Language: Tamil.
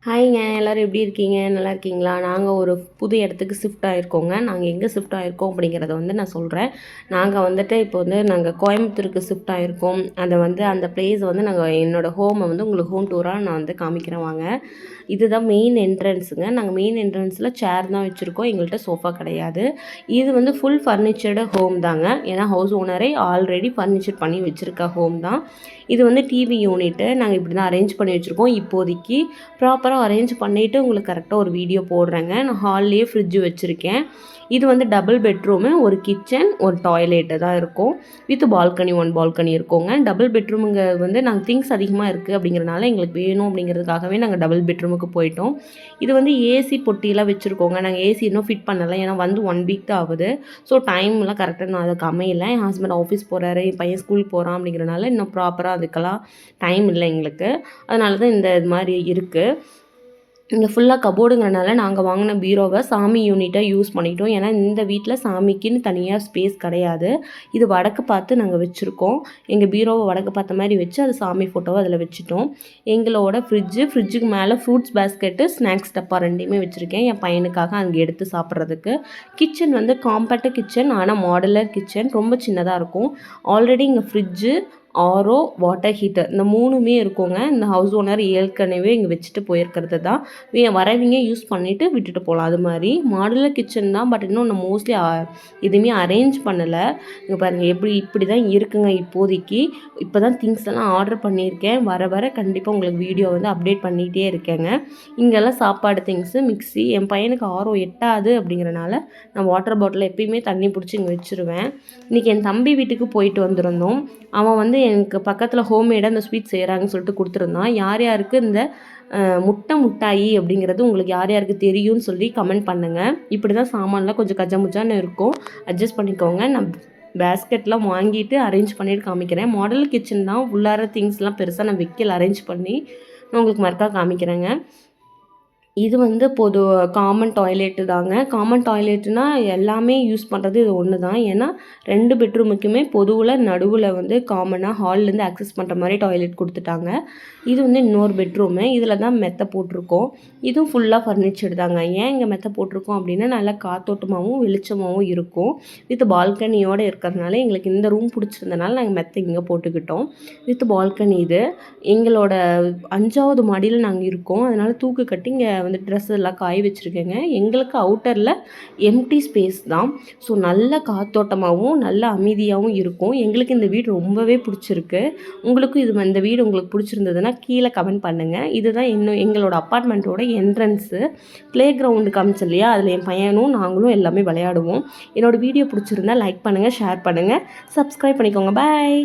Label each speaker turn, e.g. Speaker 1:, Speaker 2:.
Speaker 1: ஹாய்ங்க எல்லோரும் எப்படி இருக்கீங்க? நல்லா இருக்கீங்களா? நாங்கள் ஒரு புது இடத்துக்கு ஷிஃப்ட் ஆகிருக்கோங்க. நாங்கள் எங்கே ஷிஃப்ட் ஆகிருக்கோம் அப்படிங்கிறத நான் சொல்கிறேன். நாங்கள் வந்துட்டு இப்போ நாங்கள் கோயம்புத்தூருக்கு ஷிஃப்ட் ஆகிருக்கோம். அதை அந்த பிளேஸ் நாங்கள் என்னோடய ஹோமை உங்களுக்கு ஹோம் டூராக நான் காமிக்கிறேன் வாங்க. இதுதான் மெயின் என்ட்ரன்ஸுங்க. நாங்கள் மெயின் என்ட்ரன்ஸில் சேர் தான் வச்சுருக்கோம். எங்கள்கிட்ட சோஃபா கிடையாது. இது ஃபுல் ஃபர்னிச்சர்டு ஹோம் தாங்க. ஏன்னா ஹவுஸ் ஓனரே ஆல்ரெடி ஃபர்னிச்சர் பண்ணி வச்சுருக்க ஹோம் தான். இது டிவி யூனிட்டு நாங்கள் இப்படி தான் அரேஞ்ச் பண்ணி வச்சுருக்கோம். இப்போதைக்கு ப்ராப்பராக அரேஞ்ச் பண்ணிவிட்டு உங்களுக்கு கரெக்டாக ஒரு வீடியோ போடுறேங்க. நான் ஹால்லேயே ஃப்ரிட்ஜு வச்சுருக்கேன். இது டபுள் பெட்ரூமு, ஒரு கிச்சன், ஒரு டாய்லெட்டு தான் இருக்கும். வித் பால்கனி, 1 பால்கனி இருக்குங்க. டபுள் பெட்ரூமுங்க நாங்கள் திங்ஸ் அதிகமாக இருக்குது அப்படிங்கிறனால எங்களுக்கு வேணும் அப்படிங்கிறதுக்காகவே நாங்கள் டபுள் பெட்ரூமுக்கு போயிட்டோம். இது ஏசி பொட்டியெல்லாம் வச்சுருக்கோங்க. நாங்கள் ஏசி இன்னும் ஃபிட் பண்ணலை. ஏன்னா 1 வீக் தான் ஆகுது. ஸோ டைம்லாம் கரெக்டாக நான் அதுக்கு அமையலை. என் ஹஸ்பண்ட் ஆஃபீஸ் போகிறாரு, என் பையன் ஸ்கூல் போகிறான் அப்படிங்கிறனால இன்னும் ப்ராப்பராக அதுக்கெல்லாம் டைம் இல்லை எங்களுக்கு. அதனால தான் இது மாதிரி இருக்குது. இங்கே ஃபுல்லாக கபோர்டுங்கிறனால நாங்கள் வாங்கின பீரோவை சாமி யூனிட்டாக யூஸ் பண்ணிட்டோம். ஏன்னா இந்த வீட்டில் சாமிக்குன்னு தனியாக ஸ்பேஸ் கிடையாது. இது வடக்கு பார்த்து நாங்கள் வச்சுருக்கோம். எங்கள் பீரோவை வடக்கு பார்த்த மாதிரி வச்சு அது சாமி ஃபோட்டோவை அதில் வச்சுட்டோம். எங்களோட ஃப்ரிட்ஜுக்கு மேலே ஃப்ரூட்ஸ் பேஸ்கெட்டு, ஸ்நாக்ஸ் டப்பா 2மே வச்சுருக்கேன் என் பையனுக்காக அங்கே எடுத்து சாப்பிட்றதுக்கு. கிச்சன் காம்பேக்ட் கிச்சன், ஆனால் மாடுலர் கிச்சன், ரொம்ப சின்னதாக இருக்கும். ஆல்ரெடி இங்கே ஃப்ரிட்ஜு, ஆரோ, வாட்டர் ஹீட்டர் இந்த 3மே இருக்குங்க. இந்த ஹவுஸ் ஓனர் ஏற்கனவே இங்கே வச்சுட்டு போயிருக்கிறது தான். வரவங்க யூஸ் பண்ணிவிட்டு விட்டுட்டு போகலாம். அது மாதிரி மாடுலர் கிச்சன் தான். பட் இன்னும் நான் மோஸ்ட்லி எதுவுமே அரேஞ்ச் பண்ணலை. இங்கே பாருங்கள் இப்படி தான் இருக்குங்க இப்போதைக்கு. இப்போ தான் திங்ஸ் எல்லாம் ஆர்டர் பண்ணியிருக்கேன். வர கண்டிப்பாக உங்களுக்கு வீடியோ அப்டேட் பண்ணிகிட்டே இருக்கேங்க. இங்கெல்லாம் சாப்பாடு திங்ஸு, மிக்ஸி. என் பையனுக்கு ஆரோ எட்டாது அப்படிங்கிறனால நான் வாட்டர் பாட்டில் எப்பயுமே தண்ணி பிடிச்சி இங்கே வச்சுருவேன். இன்றைக்கி என் தம்பி வீட்டுக்கு போயிட்டு வந்திருந்தோம். அவன் எனக்கு பக்கத்தில் ஹோம்மேடாக இந்த ஸ்வீட் செய்கிறாங்கன்னு சொல்லிட்டு கொடுத்துருந்தான். யார் யாருக்கு இந்த முட்டாயி அப்படிங்கிறது உங்களுக்கு யார் யாருக்கு தெரியும்னு சொல்லி கமெண்ட் பண்ணுங்கள். இப்படி தான் சாமான்லாம் கொஞ்சம் கஜமுஜான்னு இருக்கும், அட்ஜஸ்ட் பண்ணிக்கோங்க. நான் பேஸ்கெட்லாம் வாங்கிட்டு அரேஞ்ச் பண்ணிட்டு காமிக்கிறேன். மாடல் கிச்சன் தான். உள்ளார திங்ஸ்லாம் பெருசாக நான் வைக்கல, அரேஞ்ச் பண்ணி நான் உங்களுக்கு மறுக்கா காமிக்கிறேங்க. இது பொது காமன் டாய்லெட்டு தாங்க. காமன் டாய்லெட்டுனா எல்லாமே யூஸ் பண்ணுறது இது ஒன்று தான். ஏன்னா 2 பெட்ரூமுக்குமே பொதுவில் நடுவில் காமனாக ஹால்லேருந்து ஆக்சஸ் பண்ணுற மாதிரி டாய்லெட் கொடுத்துட்டாங்க. இது இன்னொரு பெட்ரூமு. இதில் தான் மெத்தை போட்டிருக்கோம். இதுவும் ஃபுல்லாக ஃபர்னிச்சர் தாங்க. ஏன் இங்கே மெத்தை போட்டிருக்கோம் அப்படின்னா நல்லா காத்தோட்டமாகவும் வெளிச்சமாகவும் இருக்கும். வித் பால்கனியோடு இருக்கிறதுனால எங்களுக்கு இந்த ரூம் பிடிச்சிருந்தனால நாங்கள் மெத்தை இங்கே போட்டுக்கிட்டோம். With balcony. இது எங்களோட 5வது மாடியில் நாங்கள் இருக்கோம். அதனால் தூக்கு கட்டி இங்கே ட்ரெஸ் எல்லாம் காய வச்சுருக்கேங்க. எங்களுக்கு அவுட்டரில் எம்டி ஸ்பேஸ் தான். ஸோ நல்ல காத்தோட்டமாகவும் நல்ல அமைதியாகவும் இருக்கும். எங்களுக்கு இந்த வீடு ரொம்பவே பிடிச்சிருக்கு. உங்களுக்கும் இந்த வீடு உங்களுக்கு பிடிச்சிருந்ததுன்னா கீழே கமெண்ட் பண்ணுங்கள். இதுதான் எங்களோட அப்பார்ட்மெண்ட்டோட என்ட்ரன்ஸு. ப்ளே கிரவுண்டு காமிச்சு இல்லையா, அதில் என் பையனும் நாங்களும் எல்லாமே விளையாடுவோம். என்னோடய வீடியோ பிடிச்சிருந்தா லைக் பண்ணுங்கள், ஷேர் பண்ணுங்கள், சப்ஸ்கிரைப் பண்ணிக்கோங்க. பாய்.